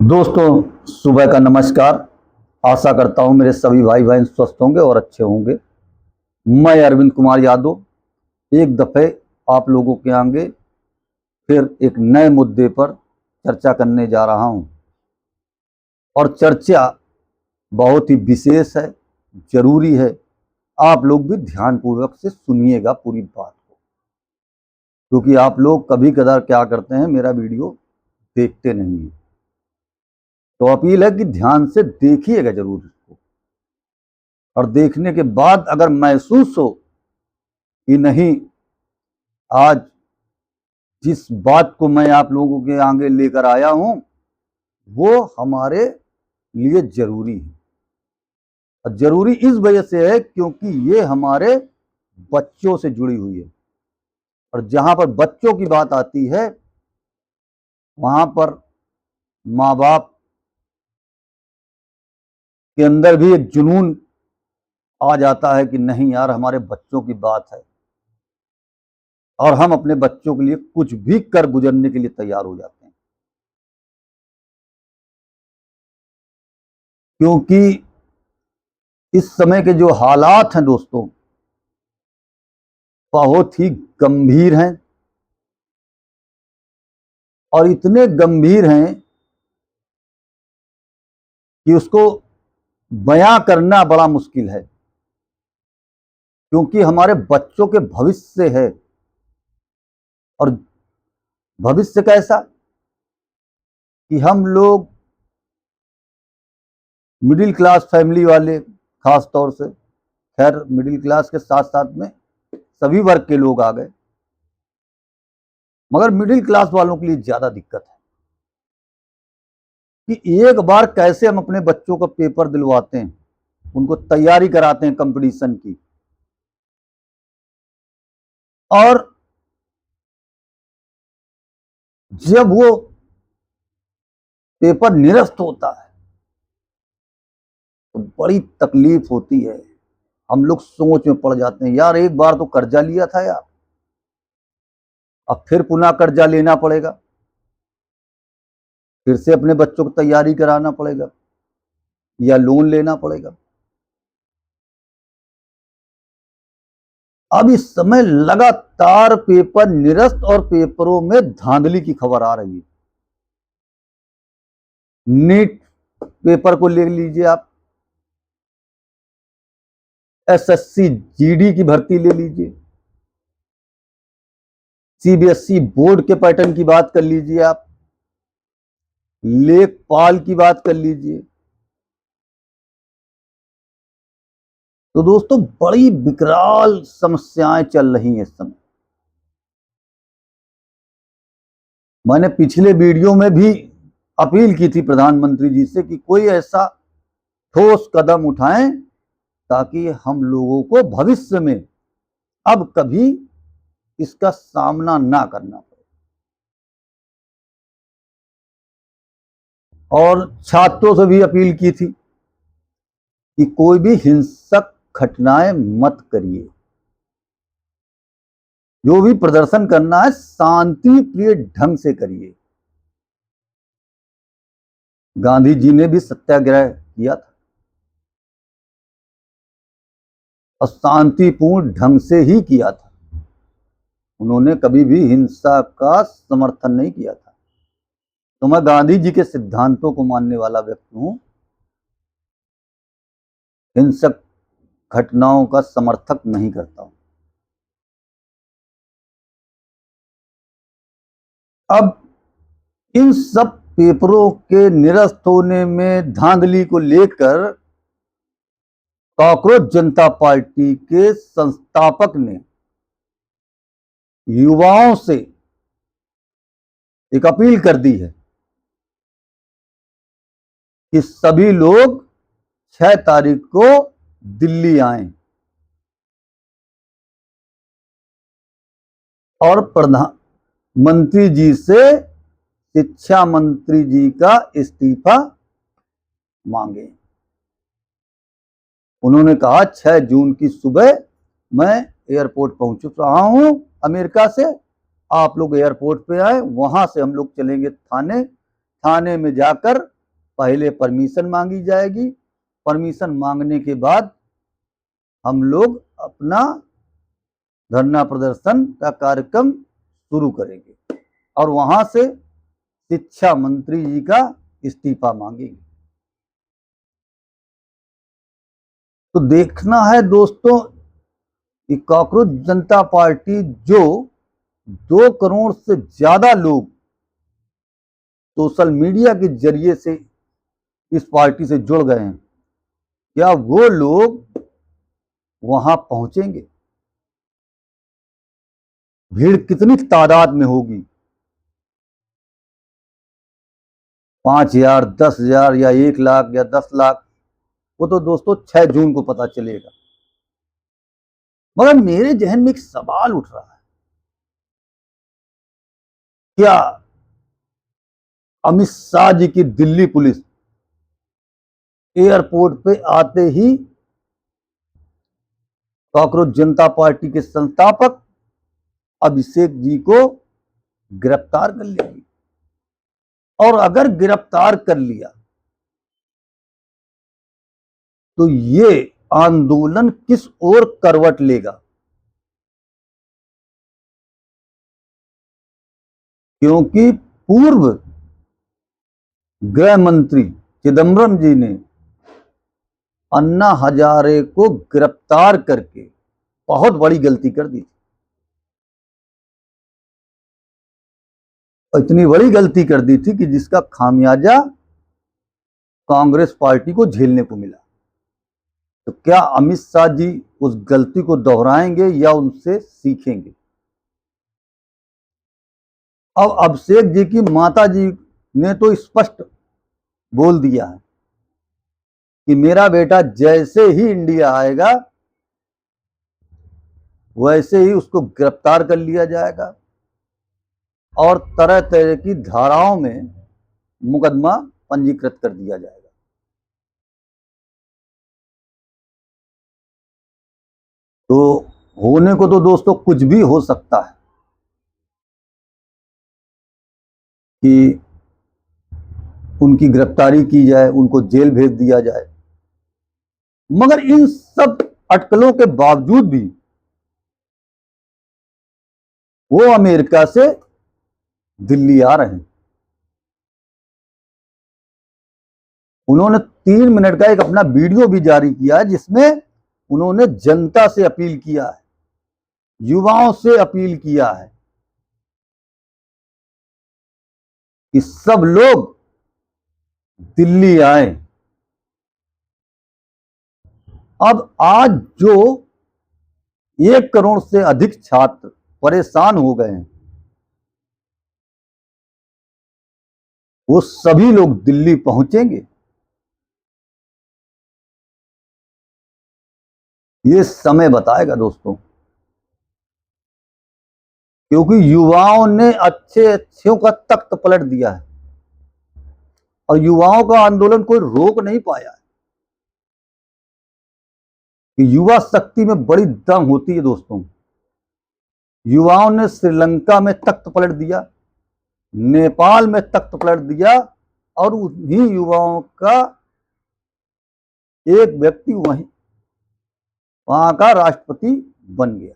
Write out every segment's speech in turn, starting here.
दोस्तों, सुबह का नमस्कार। आशा करता हूं मेरे सभी भाई बहन स्वस्थ होंगे और अच्छे होंगे। मैं अरविंद कुमार यादव एक दफे आप लोगों के आगे फिर एक नए मुद्दे पर चर्चा करने जा रहा हूं और चर्चा बहुत ही विशेष है, जरूरी है। आप लोग भी ध्यानपूर्वक से सुनिएगा पूरी बात को, क्योंकि आप लोग कभी कदार क्या करते हैं, मेरा वीडियो देखते नहीं हैं। तो अपील है कि ध्यान से देखिएगा जरूर इसको, और देखने के बाद अगर महसूस हो कि नहीं, आज जिस बात को मैं आप लोगों के आगे लेकर आया हूं वो हमारे लिए जरूरी है। और जरूरी इस वजह से है क्योंकि ये हमारे बच्चों से जुड़ी हुई है, और जहां पर बच्चों की बात आती है वहां पर माँ बाप के अंदर भी एक जुनून आ जाता है कि नहीं यार, हमारे बच्चों की बात है, और हम अपने बच्चों के लिए कुछ भी कर गुजरने के लिए तैयार हो जाते हैं। क्योंकि इस समय के जो हालात हैं दोस्तों, बहुत ही गंभीर हैं, और इतने गंभीर हैं कि उसको बयां करना बड़ा मुश्किल है। क्योंकि हमारे बच्चों के भविष्य है, और भविष्य कैसा कि हम लोग मिडिल क्लास फैमिली वाले, खास तौर से, खैर मिडिल क्लास के साथ साथ में सभी वर्ग के लोग आ गए, मगर मिडिल क्लास वालों के लिए ज्यादा दिक्कत है कि एक बार कैसे हम अपने बच्चों का पेपर दिलवाते हैं, उनको तैयारी कराते हैं कंपटीशन की, और जब वो पेपर निरस्त होता है तो बड़ी तकलीफ होती है। हम लोग सोच में पड़ जाते हैं, यार एक बार तो कर्जा लिया था यार, अब फिर पुनः कर्जा लेना पड़ेगा, फिर से अपने बच्चों को तैयारी कराना पड़ेगा या लोन लेना पड़ेगा। अब इस समय लगातार पेपर निरस्त और पेपरों में धांधली की खबर आ रही है। नीट पेपर को ले लीजिए आप, एसएससी जीडी की भर्ती ले लीजिए, सीबीएसई बोर्ड के पैटर्न की बात कर लीजिए आप, लेखपाल की बात कर लीजिए। तो दोस्तों, बड़ी विकराल समस्याएं चल रही हैं इस समय। मैंने पिछले वीडियो में भी अपील की थी प्रधानमंत्री जी से कि कोई ऐसा ठोस कदम उठाएं ताकि हम लोगों को भविष्य में अब कभी इसका सामना ना करना पड़े। और छात्रों से भी अपील की थी कि कोई भी हिंसक घटनाएं मत करिए, जो भी प्रदर्शन करना है शांति प्रिय ढंग से करिए। गांधी जी ने भी सत्याग्रह किया था, और शांतिपूर्ण ढंग से ही किया था। उन्होंने कभी भी हिंसा का समर्थन नहीं किया था। तो मैं गांधी जी के सिद्धांतों को मानने वाला व्यक्ति हूं, हिंसक घटनाओं का समर्थक नहीं करता हूं। अब इन सब पेपरों के निरस्त होने में धांधली को लेकर कॉकरोच जनता पार्टी के संस्थापक ने युवाओं से एक अपील कर दी है कि सभी लोग 6 तारीख को दिल्ली आएं और प्रधानमंत्री जी से शिक्षा मंत्री जी का इस्तीफा मांगे। उन्होंने कहा 6 जून की सुबह मैं एयरपोर्ट पहुंच रहा हूं अमेरिका से, आप लोग एयरपोर्ट पे आए, वहां से हम लोग चलेंगे थाने, थाने में जाकर पहले परमिशन मांगी जाएगी। परमिशन मांगने के बाद हम लोग अपना धरना प्रदर्शन का कार्यक्रम शुरू करेंगे और वहां से शिक्षा मंत्री जी का इस्तीफा मांगेंगे। तो देखना है दोस्तों कि कॉकरोच जनता पार्टी जो 2 करोड़ से ज्यादा लोग सोशल मीडिया के जरिए से इस पार्टी से जुड़ गए हैं, क्या वो लोग वहां पहुंचेंगे? भीड़ कितनी तादाद में होगी? 5,000, 10,000 या 1 लाख या 10 लाख, वो तो दोस्तों 6 जून को पता चलेगा। मगर मेरे जहन में एक सवाल उठ रहा है, क्या अमित शाह जी की दिल्ली पुलिस एयरपोर्ट पे आते ही कॉकरोच जनता पार्टी के संस्थापक अभिषेक जी को गिरफ्तार कर लेगी? और अगर गिरफ्तार कर लिया तो ये आंदोलन किस ओर करवट लेगा? क्योंकि पूर्व गृह मंत्री चिदम्बरम जी ने अन्ना हजारे को गिरफ्तार करके बहुत बड़ी गलती कर दी। इतनी बड़ी गलती कर दी थी कि जिसका खामियाजा कांग्रेस पार्टी को झेलने को मिला। तो क्या अमित शाह जी उस गलती को दोहराएंगे या उनसे सीखेंगे? अब अभिषेक जी की माता जी ने तो स्पष्ट बोल दिया है कि मेरा बेटा जैसे ही इंडिया आएगा वैसे ही उसको गिरफ्तार कर लिया जाएगा और तरह तरह की धाराओं में मुकदमा पंजीकृत कर दिया जाएगा। तो होने को तो दोस्तों कुछ भी हो सकता है कि उनकी गिरफ्तारी की जाए, उनको जेल भेज दिया जाए। मगर इन सब अटकलों के बावजूद भी वो अमेरिका से दिल्ली आ रहे हैं। उन्होंने 3 मिनट का एक अपना वीडियो भी जारी किया है जिसमें उन्होंने जनता से अपील किया है, युवाओं से अपील किया है कि सब लोग दिल्ली आए। अब आज जो 1 करोड़ से अधिक छात्र परेशान हो गए हैं, वो सभी लोग दिल्ली पहुंचेंगे। ये समय बताएगा दोस्तों, क्योंकि युवाओं ने अच्छे अच्छों का तख्त पलट दिया है और युवाओं का आंदोलन कोई रोक नहीं पाया है। युवा शक्ति में बड़ी दम होती है दोस्तों। युवाओं ने श्रीलंका में तख्त पलट दिया, नेपाल में तख्त पलट दिया और उन्हीं युवाओं का एक व्यक्ति वहां का राष्ट्रपति बन गया।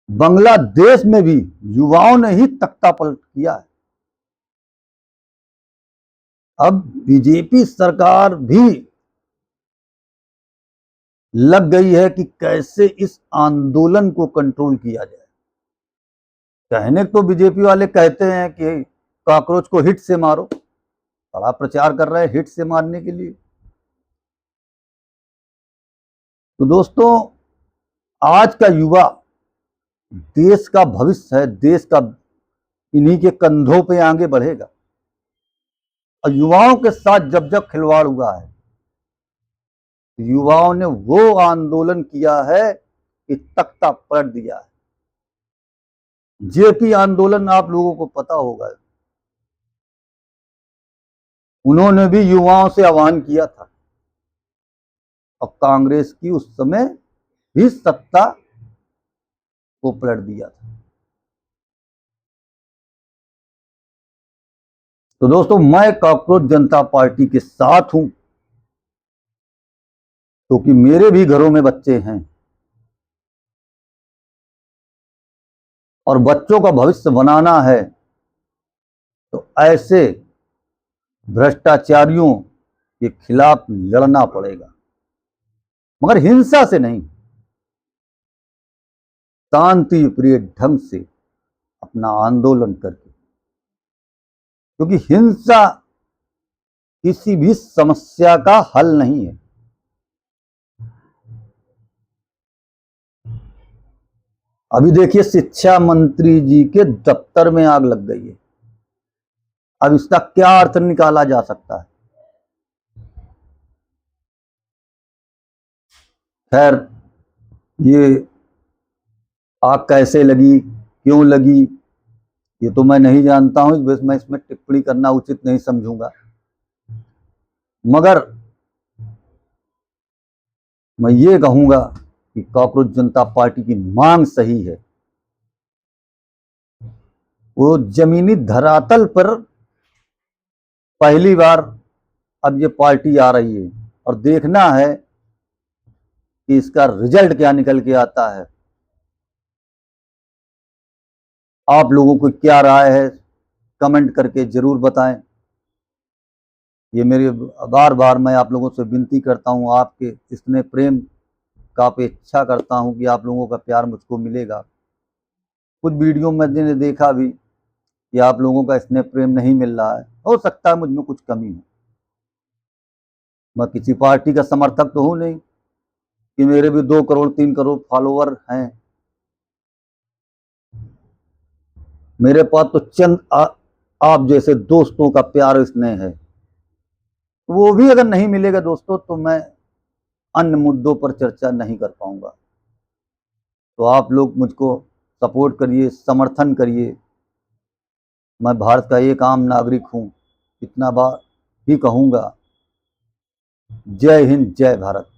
बांग्लादेश में भी युवाओं ने ही तख्ता पलट किया है। अब बीजेपी सरकार भी लग गई है कि कैसे इस आंदोलन को कंट्रोल किया जाए। कहने तो बीजेपी वाले कहते हैं कि कॉकरोच को हिट से मारो, बड़ा प्रचार कर रहे हैं हिट से मारने के लिए। तो दोस्तों, आज का युवा देश का भविष्य है, देश का इन्हीं के कंधों पे आगे बढ़ेगा। और युवाओं के साथ जब जब खिलवाड़ हुआ है, युवाओं ने वो आंदोलन किया है कि तख्ता पलट दिया है। जेपी आंदोलन आप लोगों को पता होगा, उन्होंने भी युवाओं से आह्वान किया था और कांग्रेस की उस समय भी सत्ता को पलट दिया था। तो दोस्तों, मैं कॉकरोच जनता पार्टी के साथ हूं, क्योंकि मेरे भी घरों में बच्चे हैं और बच्चों का भविष्य बनाना है। तो ऐसे भ्रष्टाचारियों के खिलाफ लड़ना पड़ेगा, मगर हिंसा से नहीं, शांति प्रिय ढंग से अपना आंदोलन करके, क्योंकि हिंसा किसी भी समस्या का हल नहीं है। अभी देखिए, शिक्षा मंत्री जी के दफ्तर में आग लग गई है। अब इसका क्या अर्थ निकाला जा सकता है? खैर, ये आग कैसे लगी, क्यों लगी, ये तो मैं नहीं जानता हूं, मैं इसमें टिप्पणी करना उचित नहीं समझूंगा। मगर मैं ये कहूंगा कि कॉकरोच जनता पार्टी की मांग सही है। वो जमीनी धरातल पर पहली बार अब ये पार्टी आ रही है और देखना है कि इसका रिजल्ट क्या निकल के आता है। आप लोगों को क्या राय है, कमेंट करके जरूर बताएं। ये मेरी बार बार मैं आप लोगों से विनती करता हूं, आपके स्नेह प्रेम का अपेक्षा करता हूं कि आप लोगों का प्यार मुझको मिलेगा। कुछ वीडियो में मैंने देखा भी कि आप लोगों का स्नेह प्रेम नहीं मिल रहा है। हो सकता है मुझ में कुछ कमी हो, मैं किसी पार्टी का समर्थक तो हूं नहीं कि मेरे भी 2 करोड़ 3 करोड़ फॉलोवर हैं। मेरे पास तो चंद आप जैसे दोस्तों का प्यार स्नेह है। वो भी अगर नहीं मिलेगा दोस्तों, तो मैं अन्य मुद्दों पर चर्चा नहीं कर पाऊंगा। तो आप लोग मुझको सपोर्ट करिए, समर्थन करिए। मैं भारत का एक आम नागरिक हूं, इतना बार भी कहूंगा। जय हिंद, जय भारत।